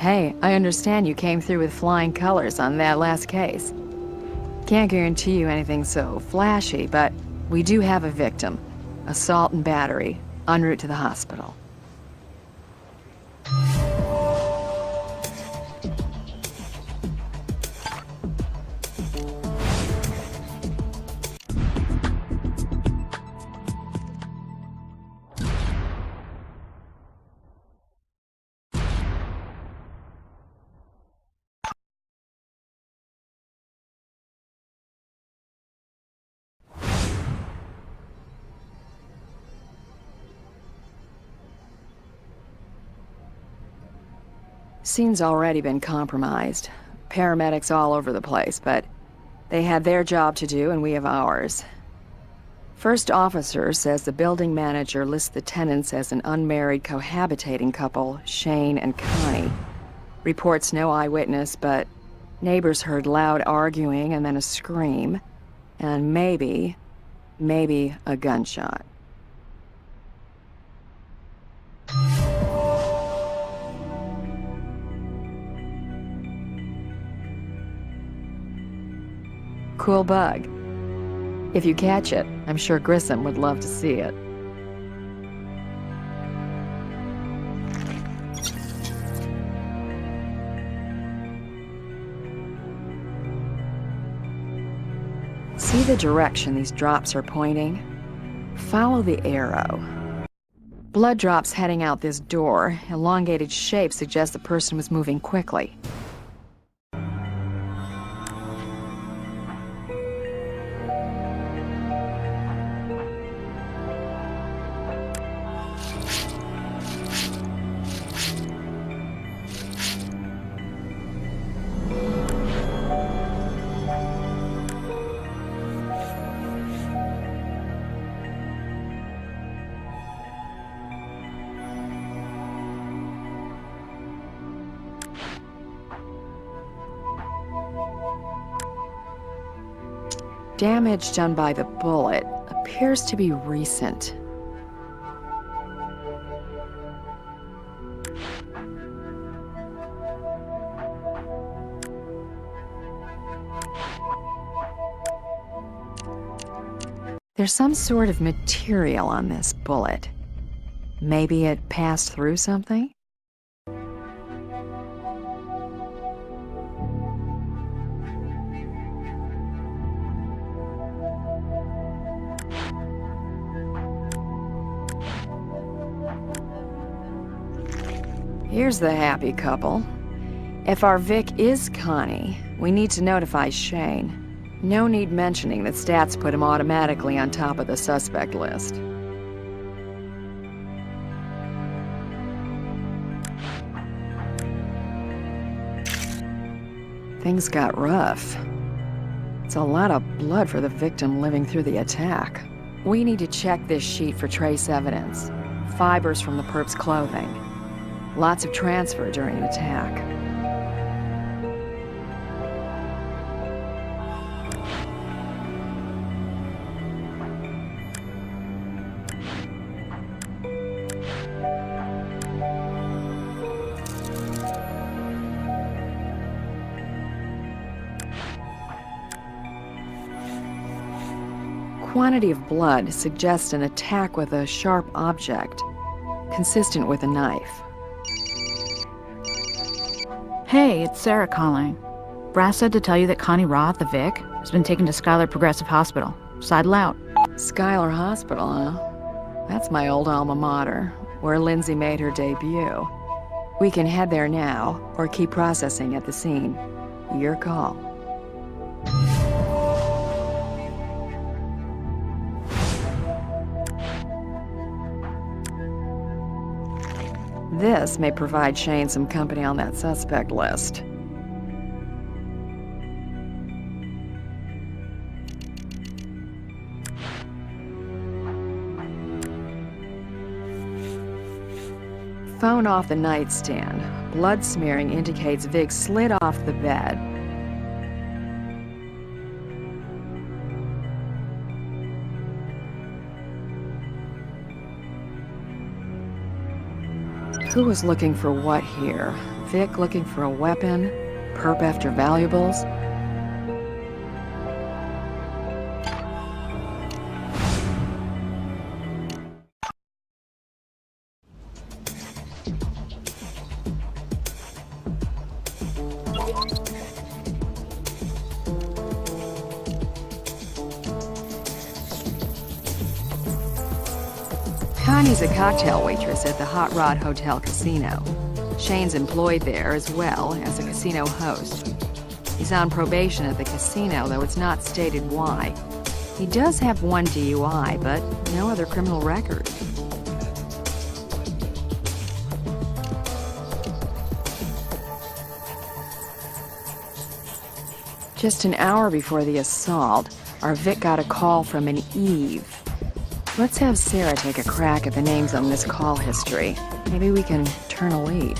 Hey, I understand you came through with flying colors on that last case. Can't guarantee you anything so flashy, but we do have a victim. Assault and battery, en route to the hospital. Scene's already been compromised. Paramedics all over the place, but they had their job to do and we have ours. First officer says the building manager lists the tenants as an unmarried cohabitating couple, Shane and Connie. Reports no eyewitness, but neighbors heard loud arguing and then a scream, and maybe a gunshot. Cool bug. If you catch it, I'm sure Grissom would love to see it. See the direction these drops are pointing? Follow the arrow. Blood drops heading out this door. Elongated shape suggests the person was moving quickly. Damage done by the bullet appears to be recent. There's some sort of material on this bullet. Maybe it passed through something? Here's the happy couple. If our Vic is Connie, we need to notify Shane. No need mentioning that stats put him automatically on top of the suspect list. Things got rough. It's a lot of blood for the victim living through the attack. We need to check this sheet for trace evidence. Fibers from the perp's clothing. Lots of transfer during an attack. Quantity of blood suggests an attack with a sharp object, consistent with a knife. Hey, it's Sarah calling. Brass said to tell you that Connie Roth, the Vic, has been taken to Schuyler Progressive Hospital. Sidle out. Schuyler Hospital, huh? That's my old alma mater, where Lindsay made her debut. We can head there now, or keep processing at the scene. Your call. This may provide Shane some company on that suspect list. Phone off the nightstand. Blood smearing indicates Vic slid off the bed. Who was looking for what here? Vic looking for a weapon? Perp after valuables? Connie's a cocktail waitress at the Hot Rod Hotel Casino. Shane's employed there as well as a casino host. He's on probation at the casino, though it's not stated why. He does have one DUI, but no other criminal record. Just an hour before the assault, our Vic got a call from an Eve. Let's have Sarah take a crack at the names on this call history. Maybe we can turn a lead.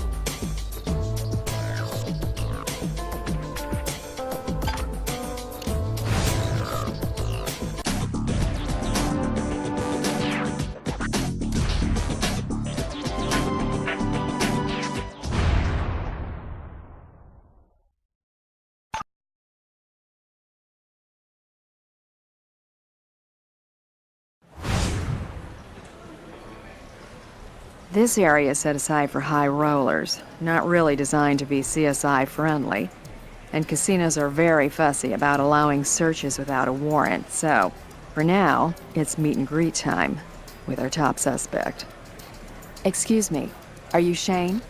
This area is set aside for high rollers, not really designed to be CSI friendly. And casinos are very fussy about allowing searches without a warrant, so for now, it's meet and greet time with our top suspect. Excuse me, are you Shane?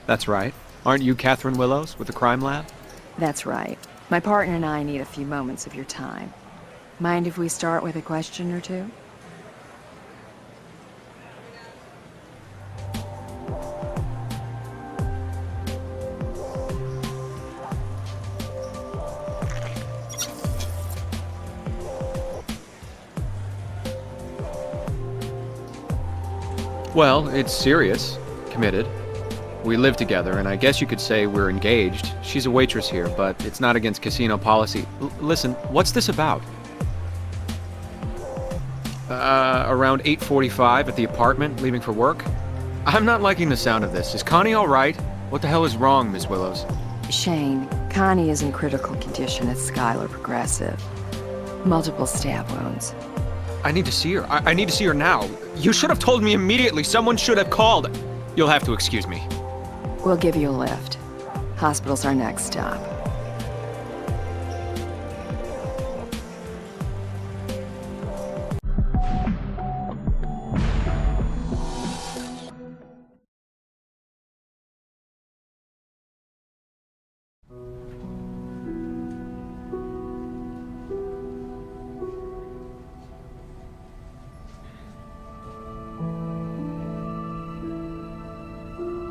That's right. Aren't you Catherine Willows with the crime lab? That's right. My partner and I need a few moments of your time. Mind if we start with a question or two? Well, it's serious. Committed. We live together, and I guess you could say we're engaged. She's a waitress here, but it's not against casino policy. Listen, what's this about? Around 8:45 at the apartment, leaving for work? I'm not liking the sound of this. Is Connie all right? What the hell is wrong, Miss Willows? Shane, Connie is in critical condition at Skylar Progressive. Multiple stab wounds. I need to see her. I need to see her now. You should have told me immediately. Someone should have called. You'll have to excuse me. We'll give you a lift. Hospital's our next stop.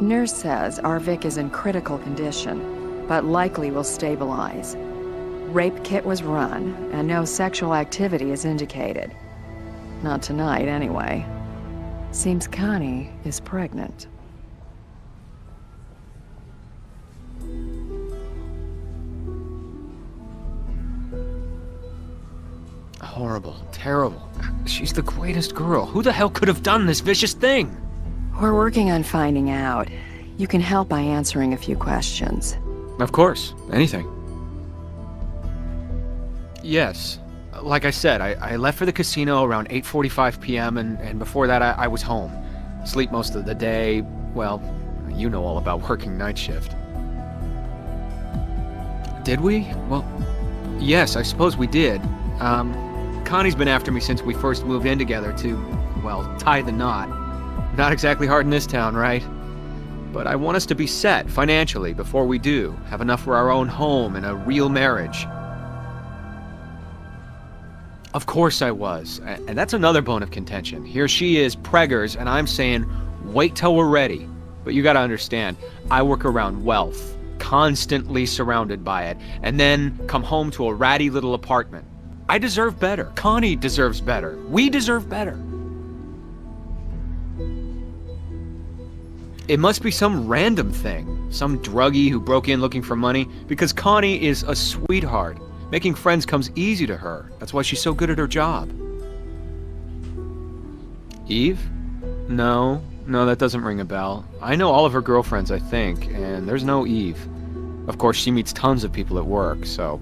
Nurse says our Vic is in critical condition, but likely will stabilize. Rape kit was run, and no sexual activity is indicated. Not tonight, anyway. Seems Connie is pregnant. Horrible. Terrible. She's the greatest girl. Who the hell could have done this vicious thing? We're working on finding out. You can help by answering a few questions. Of course. Anything. Yes. Like I said, I left for the casino around 8:45 p.m. and before that I was home. Sleep most of the day. Well, you know all about working night shift. Did we? Well, yes, I suppose we did. Connie's been after me since we first moved in together to, well, tie the knot. Not exactly hard in this town, right? But I want us to be set financially before we do. Have enough for our own home and a real marriage. Of course I was. And that's another bone of contention. Here she is, preggers, and I'm saying, wait till we're ready. But you gotta understand, I work around wealth, constantly surrounded by it, and then come home to a ratty little apartment. I deserve better. Connie deserves better. We deserve better. It must be some random thing. Some druggie who broke in looking for money, because Connie is a sweetheart. Making friends comes easy to her. That's why she's so good at her job. Eve? No. No, that doesn't ring a bell. I know all of her girlfriends, I think, and there's no Eve. Of course, she meets tons of people at work, so...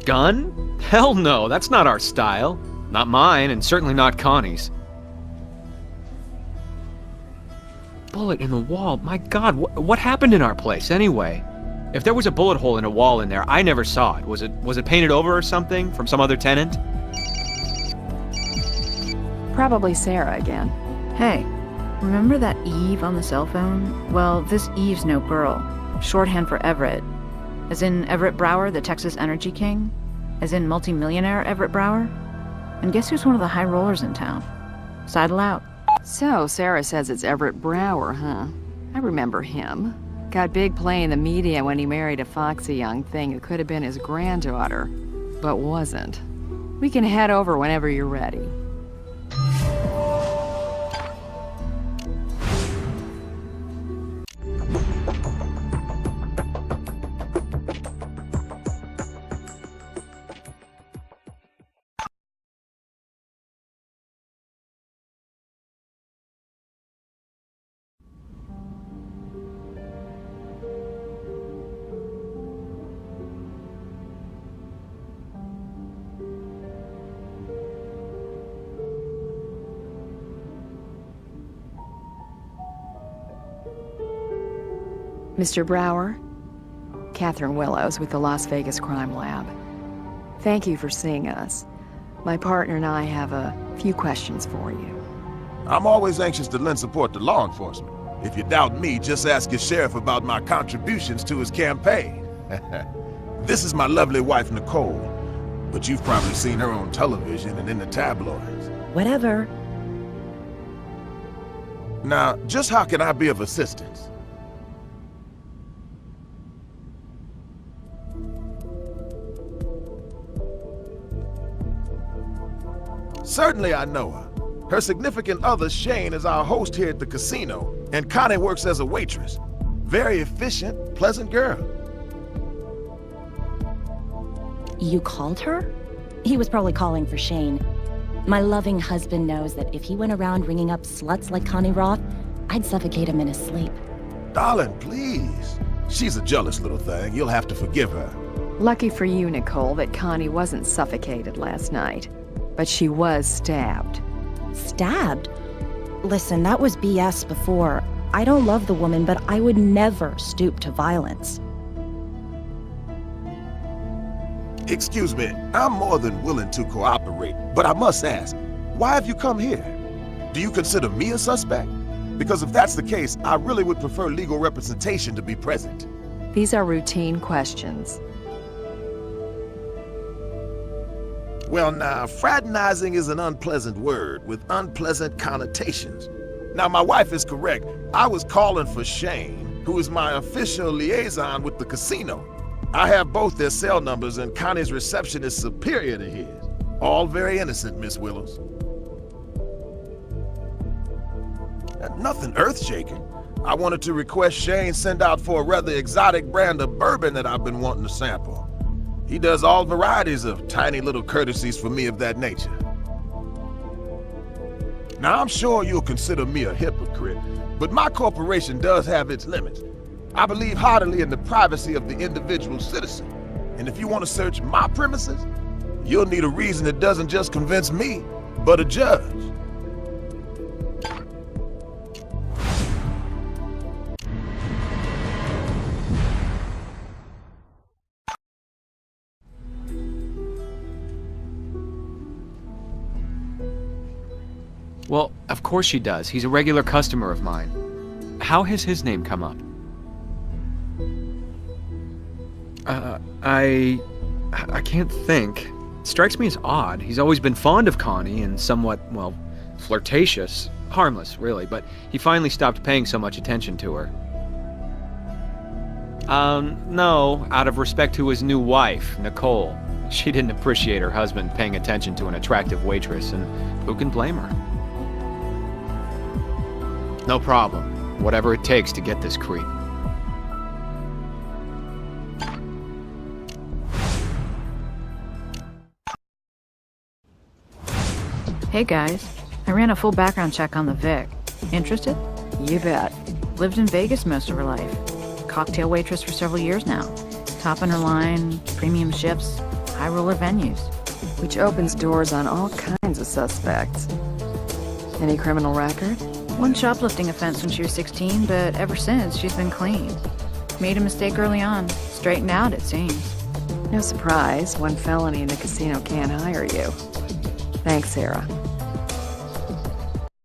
Gun? Hell no, that's not our style. Not mine, and certainly not Connie's. Bullet in the wall? My God, what happened in our place, anyway? If there was a bullet hole in a wall in there, I never saw it. Was it painted over or something from some other tenant? Probably Sarah again. Hey, remember that Eve on the cell phone? Well, this Eve's no girl. Shorthand for Everett. As in Everett Brower, the Texas Energy King? As in multimillionaire Everett Brower? And guess who's one of the high rollers in town? Sidle out. So, Sarah says it's Everett Brower, huh? I remember him. Got big play in the media when he married a foxy young thing who could have been his granddaughter, but wasn't. We can head over whenever you're ready. Mr. Brower? Catherine Willows with the Las Vegas Crime Lab. Thank you for seeing us. My partner and I have a few questions for you. I'm always anxious to lend support to law enforcement. If you doubt me, just ask your sheriff about my contributions to his campaign. This is my lovely wife, Nicole. But you've probably seen her on television and in the tabloids. Whatever. Now, just how can I be of assistance? Certainly I know her. Her significant other, Shane, is our host here at the casino, and Connie works as a waitress. Very efficient, pleasant girl. You called her? He was probably calling for Shane. My loving husband knows that if he went around ringing up sluts like Connie Roth, I'd suffocate him in his sleep. Darling, please. She's a jealous little thing. You'll have to forgive her. Lucky for you, Nicole, that Connie wasn't suffocated last night. But she was stabbed. Stabbed? Listen, that was BS before. I don't love the woman, but I would never stoop to violence. Excuse me, I'm more than willing to cooperate, but I must ask, why have you come here? Do you consider me a suspect? Because if that's the case, I really would prefer legal representation to be present. These are routine questions. Well now, fraternizing is an unpleasant word with unpleasant connotations. Now my wife is correct. I was calling for Shane, who is my official liaison with the casino. I have both their cell numbers and Connie's reception is superior to his. All very innocent, Miss Willows. Nothing earth-shaking. I wanted to request Shane send out for a rather exotic brand of bourbon that I've been wanting to sample. He does all varieties of tiny little courtesies for me of that nature. Now, I'm sure you'll consider me a hypocrite, but my corporation does have its limits. I believe heartily in the privacy of the individual citizen. And if you want to search my premises, you'll need a reason that doesn't just convince me, but a judge. Well, of course she does. He's a regular customer of mine. How has his name come up? I can't think. It strikes me as odd. He's always been fond of Connie and somewhat, well, flirtatious. Harmless, really, but he finally stopped paying so much attention to her. No, out of respect to his new wife, Nicole. She didn't appreciate her husband paying attention to an attractive waitress, and who can blame her? No problem. Whatever it takes to get this creep. Hey guys, I ran a full background check on the Vic. Interested? You bet. Lived in Vegas most of her life. Cocktail waitress for several years now. Top in her line, premium shifts, high roller venues. Which opens doors on all kinds of suspects. Any criminal record? One shoplifting offense when she was 16, but ever since, she's been clean. Made a mistake early on. Straightened out, it seems. No surprise, one felony in the casino can't hire you. Thanks, Sarah.